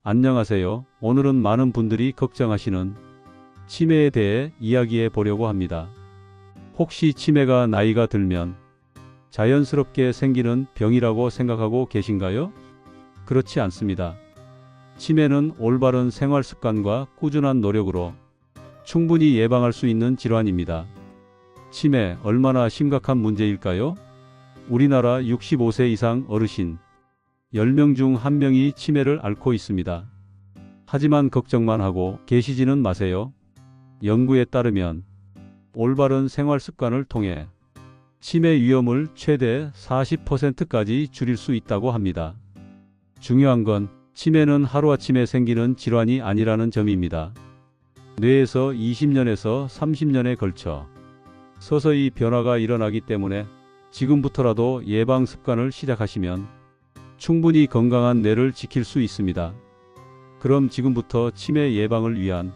안녕하세요. 오늘은 많은 분들이 걱정하시는 치매에 대해 이야기해 보려고 합니다. 혹시 치매가 나이가 들면 자연스럽게 생기는 병이라고 생각하고 계신가요? 그렇지 않습니다. 치매는 올바른 생활 습관과 꾸준한 노력으로 충분히 예방할 수 있는 질환입니다. 치매 얼마나 심각한 문제일까요? 우리나라 65세 이상 어르신 10명 중 1명이 치매를 앓고 있습니다. 하지만 걱정만 하고 계시지는 마세요. 연구에 따르면 올바른 생활 습관을 통해 치매 위험을 최대 40%까지 줄일 수 있다고 합니다. 중요한 건 치매는 하루아침에 생기는 질환이 아니라는 점입니다. 뇌에서 20년에서 30년에 걸쳐 서서히 변화가 일어나기 때문에 지금부터라도 예방 습관을 시작하시면 충분히 건강한 뇌를 지킬 수 있습니다. 그럼 지금부터 치매 예방을 위한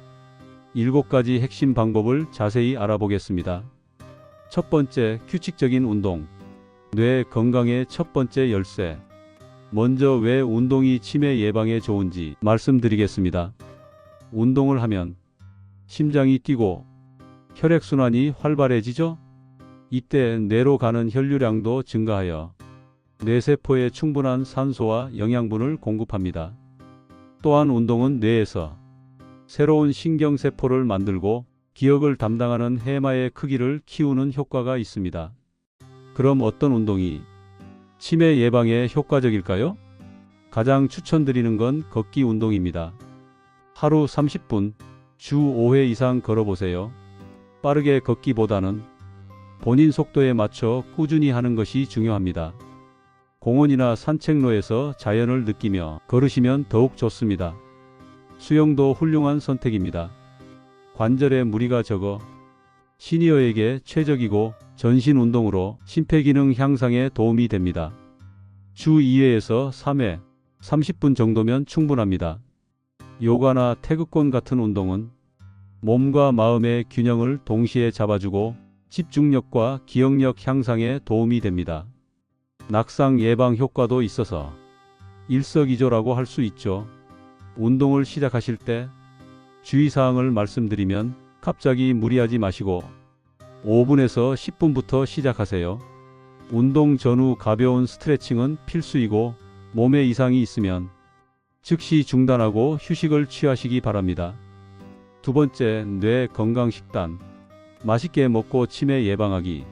7가지 핵심 방법을 자세히 알아보겠습니다. 첫 번째, 규칙적인 운동. 뇌 건강의 첫 번째 열쇠. 먼저 왜 운동이 치매 예방에 좋은지 말씀드리겠습니다. 운동을 하면 심장이 뛰고 혈액순환이 활발해지죠? 이때 뇌로 가는 혈류량도 증가하여 뇌세포에 충분한 산소와 영양분을 공급합니다. 또한 운동은 뇌에서 새로운 신경세포를 만들고 기억을 담당하는 해마의 크기를 키우는 효과가 있습니다. 그럼 어떤 운동이 치매 예방에 효과적일까요? 가장 추천드리는 건 걷기 운동입니다. 하루 30분, 주 5회 이상 걸어보세요. 빠르게 걷기보다는 본인 속도에 맞춰 꾸준히 하는 것이 중요합니다. 공원이나 산책로에서 자연을 느끼며 걸으시면 더욱 좋습니다. 수영도 훌륭한 선택입니다. 관절에 무리가 적어 시니어에게 최적이고 전신 운동으로 심폐기능 향상에 도움이 됩니다. 주 2회에서 3회, 30분 정도면 충분합니다. 요가나 태극권 같은 운동은 몸과 마음의 균형을 동시에 잡아주고 집중력과 기억력 향상에 도움이 됩니다. 낙상 예방 효과도 있어서 일석이조라고 할 수 있죠. 운동을 시작하실 때 주의사항을 말씀드리면 갑자기 무리하지 마시고 5분에서 10분부터 시작하세요. 운동 전후 가벼운 스트레칭은 필수이고 몸에 이상이 있으면 즉시 중단하고 휴식을 취하시기 바랍니다. 두 번째, 뇌 건강 식단. 맛있게 먹고 치매 예방하기.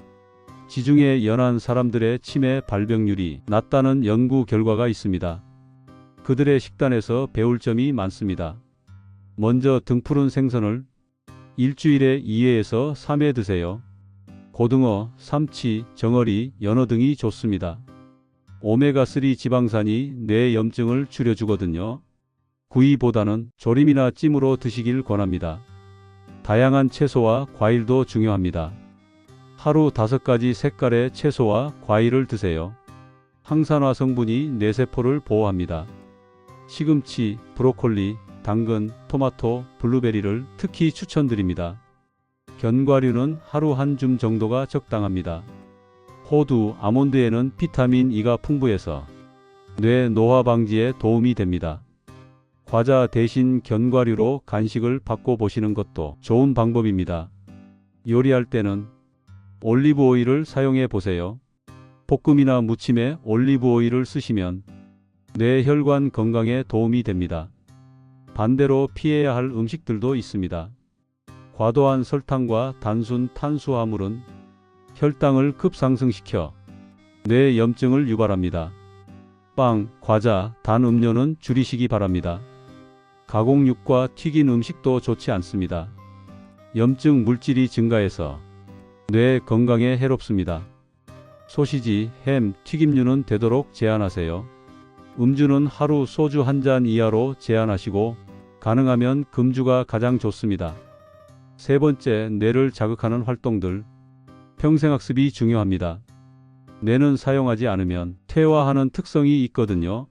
지중해 연안 사람들의 치매 발병률이 낮다는 연구 결과가 있습니다. 그들의 식단에서 배울 점이 많습니다. 먼저 등푸른 생선을 일주일에 2회에서 3회 드세요. 고등어, 삼치, 정어리, 연어 등이 좋습니다. 오메가3 지방산이 뇌 염증을 줄여주거든요. 구이보다는 조림이나 찜으로 드시길 권합니다. 다양한 채소와 과일도 중요합니다. 하루 5가지 색깔의 채소와 과일을 드세요. 항산화 성분이 뇌세포를 보호합니다. 시금치, 브로콜리, 당근, 토마토, 블루베리를 특히 추천드립니다. 견과류는 하루 한 줌 정도가 적당합니다. 호두, 아몬드에는 비타민 E가 풍부해서 뇌 노화 방지에 도움이 됩니다. 과자 대신 견과류로 간식을 바꿔보시는 것도 좋은 방법입니다. 요리할 때는 올리브 오일을 사용해 보세요. 볶음이나 무침에 올리브 오일을 쓰시면 뇌혈관 건강에 도움이 됩니다. 반대로 피해야 할 음식들도 있습니다. 과도한 설탕과 단순 탄수화물은 혈당을 급상승시켜 뇌 염증을 유발합니다. 빵, 과자, 단 음료는 줄이시기 바랍니다. 가공육과 튀긴 음식도 좋지 않습니다. 염증 물질이 증가해서 뇌 건강에 해롭습니다. 소시지, 햄, 튀김류는 되도록 제한하세요. 음주는 하루 소주 1잔 이하로 제한하시고 가능하면 금주가 가장 좋습니다. 세 번째, 뇌를 자극하는 활동들. 평생학습이 중요합니다. 뇌는 사용하지 않으면 퇴화하는 특성이 있거든요.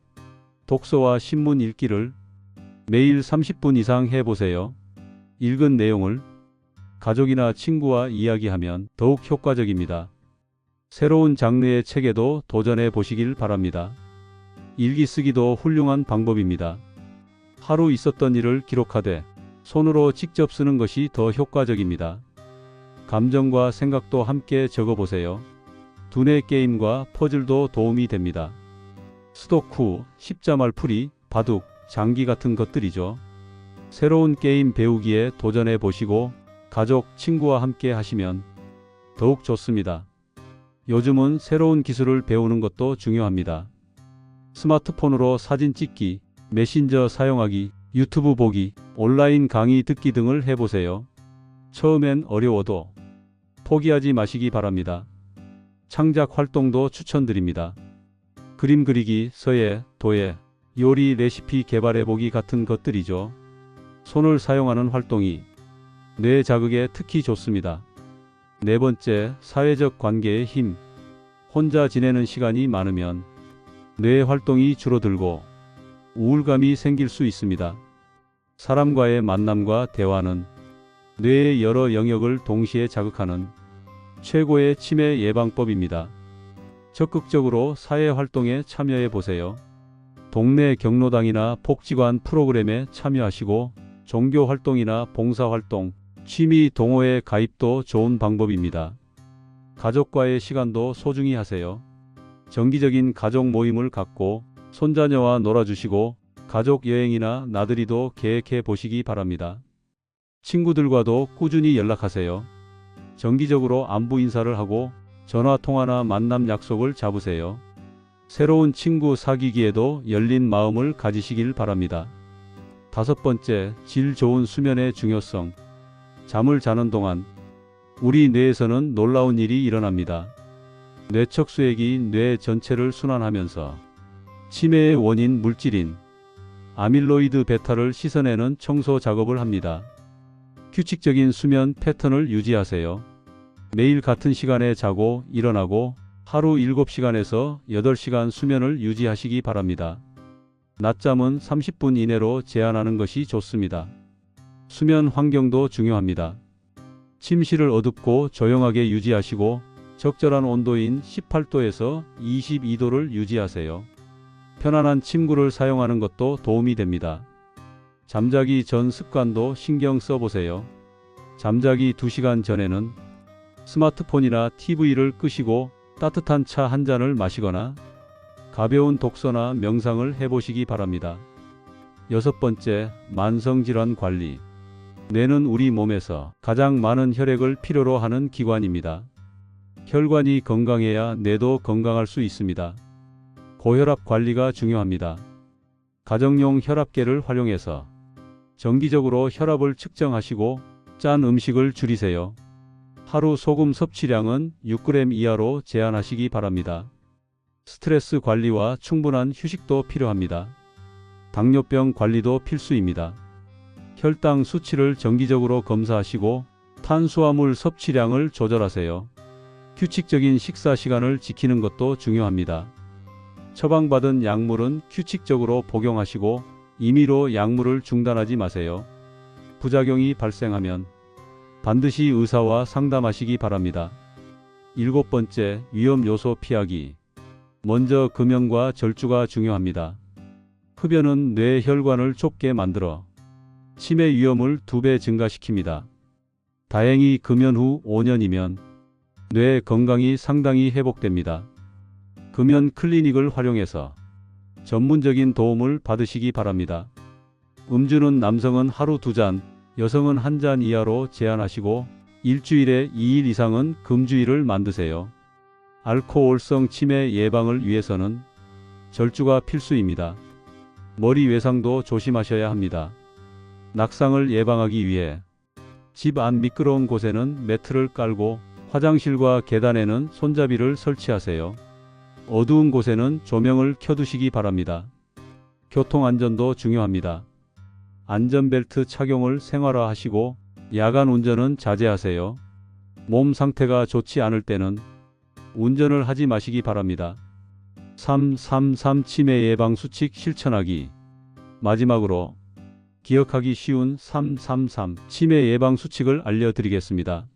독서와 신문 읽기를 매일 30분 이상 해보세요. 읽은 내용을 가족이나 친구와 이야기하면 더욱 효과적입니다. 새로운 장르의 책에도 도전해 보시길 바랍니다. 일기 쓰기도 훌륭한 방법입니다. 하루 있었던 일을 기록하되 손으로 직접 쓰는 것이 더 효과적입니다. 감정과 생각도 함께 적어보세요. 두뇌 게임과 퍼즐도 도움이 됩니다. 스도쿠, 십자말풀이, 바둑, 장기 같은 것들이죠. 새로운 게임 배우기에 도전해 보시고 가족, 친구와 함께 하시면 더욱 좋습니다. 요즘은 새로운 기술을 배우는 것도 중요합니다. 스마트폰으로 사진 찍기, 메신저 사용하기, 유튜브 보기, 온라인 강의 듣기 등을 해보세요. 처음엔 어려워도 포기하지 마시기 바랍니다. 창작 활동도 추천드립니다. 그림 그리기, 서예, 도예, 요리 레시피 개발해보기 같은 것들이죠. 손을 사용하는 활동이 뇌 자극에 특히 좋습니다. 네 번째, 사회적 관계의 힘. 혼자 지내는 시간이 많으면 뇌 활동이 줄어들고 우울감이 생길 수 있습니다. 사람과의 만남과 대화는 뇌의 여러 영역을 동시에 자극하는 최고의 치매 예방법입니다. 적극적으로 사회활동에 참여해 보세요. 동네 경로당이나 복지관 프로그램에 참여하시고 종교활동이나 봉사활동, 취미 동호회 가입도 좋은 방법입니다. 가족과의 시간도 소중히 하세요. 정기적인 가족 모임을 갖고 손자녀와 놀아주시고 가족 여행이나 나들이도 계획해 보시기 바랍니다. 친구들과도 꾸준히 연락하세요. 정기적으로 안부 인사를 하고 전화통화나 만남 약속을 잡으세요. 새로운 친구 사귀기에도 열린 마음을 가지시길 바랍니다. 다섯 번째, 질 좋은 수면의 중요성. 잠을 자는 동안 우리 뇌에서는 놀라운 일이 일어납니다. 뇌척수액이 뇌 전체를 순환하면서 치매의 원인 물질인 아밀로이드 베타를 씻어내는 청소 작업을 합니다. 규칙적인 수면 패턴을 유지하세요. 매일 같은 시간에 자고 일어나고 하루 7시간에서 8시간 수면을 유지하시기 바랍니다. 낮잠은 30분 이내로 제한하는 것이 좋습니다. 수면 환경도 중요합니다. 침실을 어둡고 조용하게 유지하시고 적절한 온도인 18도에서 22도를 유지하세요. 편안한 침구를 사용하는 것도 도움이 됩니다. 잠자기 전 습관도 신경 써보세요. 잠자기 2시간 전에는 스마트폰이나 TV를 끄시고 따뜻한 차 한 잔을 마시거나 가벼운 독서나 명상을 해보시기 바랍니다. 여섯 번째, 만성질환 관리. 뇌는 우리 몸에서 가장 많은 혈액을 필요로 하는 기관입니다. 혈관이 건강해야 뇌도 건강할 수 있습니다. 고혈압 관리가 중요합니다. 가정용 혈압계를 활용해서 정기적으로 혈압을 측정하시고 짠 음식을 줄이세요. 하루 소금 섭취량은 6g 이하로 제한하시기 바랍니다. 스트레스 관리와 충분한 휴식도 필요합니다. 당뇨병 관리도 필수입니다. 혈당 수치를 정기적으로 검사하시고 탄수화물 섭취량을 조절하세요. 규칙적인 식사 시간을 지키는 것도 중요합니다. 처방받은 약물은 규칙적으로 복용하시고 임의로 약물을 중단하지 마세요. 부작용이 발생하면 반드시 의사와 상담하시기 바랍니다. 일곱 번째, 위험 요소 피하기. 먼저 금연과 절주가 중요합니다. 흡연은 뇌 혈관을 좁게 만들어 치매 위험을 2배 증가시킵니다. 다행히 금연 후 5년이면 뇌 건강이 상당히 회복됩니다. 금연 클리닉을 활용해서 전문적인 도움을 받으시기 바랍니다. 음주는 남성은 하루 2잔, 여성은 1잔 이하로 제한하시고 일주일에 2일 이상은 금주일을 만드세요. 알코올성 치매 예방을 위해서는 절주가 필수입니다. 머리 외상도 조심하셔야 합니다. 낙상을 예방하기 위해 집 안 미끄러운 곳에는 매트를 깔고 화장실과 계단에는 손잡이를 설치하세요. 어두운 곳에는 조명을 켜두시기 바랍니다. 교통안전도 중요합니다. 안전벨트 착용을 생활화하시고 야간 운전은 자제하세요. 몸 상태가 좋지 않을 때는 운전을 하지 마시기 바랍니다. 333 치매 예방 수칙 실천하기. 마지막으로 기억하기 쉬운 333 치매 예방 수칙을 알려드리겠습니다.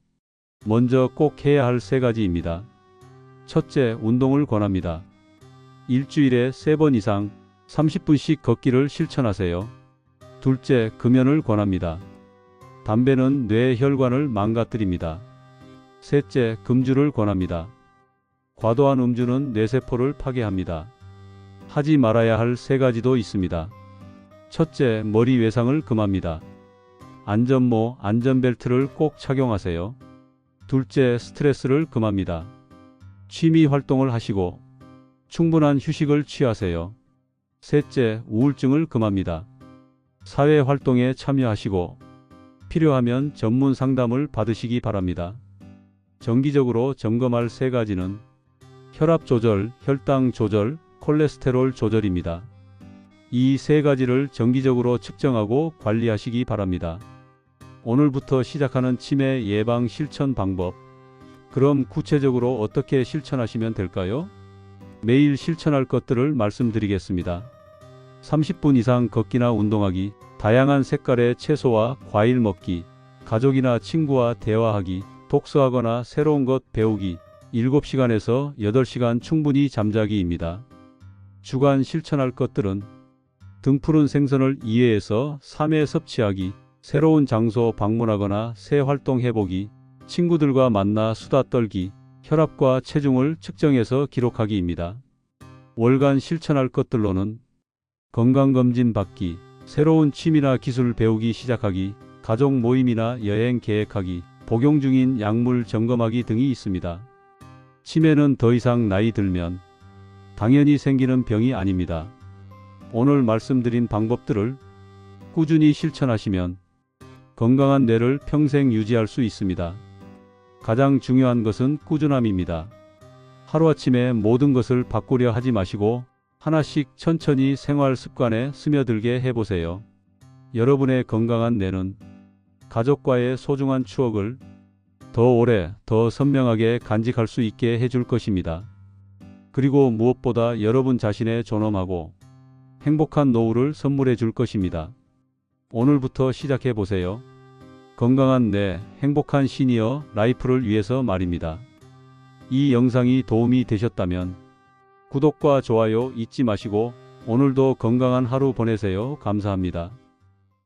먼저 꼭 해야 할 3가지입니다. 첫째, 운동을 권합니다. 일주일에 3번 이상 30분씩 걷기를 실천하세요. 둘째, 금연을 권합니다. 담배는 뇌 혈관을 망가뜨립니다. 셋째, 금주를 권합니다. 과도한 음주는 뇌세포를 파괴합니다. 하지 말아야 할 3가지도 있습니다. 첫째, 머리 외상을 금합니다. 안전모, 안전벨트를 꼭 착용하세요. 둘째, 스트레스를 금합니다. 취미 활동을 하시고 충분한 휴식을 취하세요. 셋째, 우울증을 금합니다. 사회 활동에 참여하시고 필요하면 전문 상담을 받으시기 바랍니다. 정기적으로 점검할 3가지는 혈압 조절, 혈당 조절, 콜레스테롤 조절입니다. 이 3가지를 정기적으로 측정하고 관리하시기 바랍니다. 오늘부터 시작하는 치매 예방 실천 방법. 그럼 구체적으로 어떻게 실천하시면 될까요? 매일 실천할 것들을 말씀드리겠습니다. 30분 이상 걷기나 운동하기, 다양한 색깔의 채소와 과일 먹기, 가족이나 친구와 대화하기, 독서하거나 새로운 것 배우기, 7시간에서 8시간 충분히 잠자기입니다. 주간 실천할 것들은 등푸른 생선을 2회에서 3회 섭취하기, 새로운 장소 방문하거나 새 활동 해보기, 친구들과 만나 수다 떨기, 혈압과 체중을 측정해서 기록하기입니다. 월간 실천할 것들로는 건강검진 받기, 새로운 취미나 기술 배우기 시작하기, 가족 모임이나 여행 계획하기, 복용 중인 약물 점검하기 등이 있습니다. 치매는 더 이상 나이 들면 당연히 생기는 병이 아닙니다. 오늘 말씀드린 방법들을 꾸준히 실천하시면 건강한 뇌를 평생 유지할 수 있습니다. 가장 중요한 것은 꾸준함입니다. 하루아침에 모든 것을 바꾸려 하지 마시고 하나씩 천천히 생활 습관에 스며들게 해보세요. 여러분의 건강한 뇌는 가족과의 소중한 추억을 더 오래, 더 선명하게 간직할 수 있게 해줄 것입니다. 그리고 무엇보다 여러분 자신의 존엄하고 행복한 노후를 선물해 줄 것입니다. 오늘부터 시작해 보세요. 건강한 뇌, 행복한 시니어 라이프를 위해서 말입니다. 이 영상이 도움이 되셨다면 구독과 좋아요 잊지 마시고 오늘도 건강한 하루 보내세요. 감사합니다.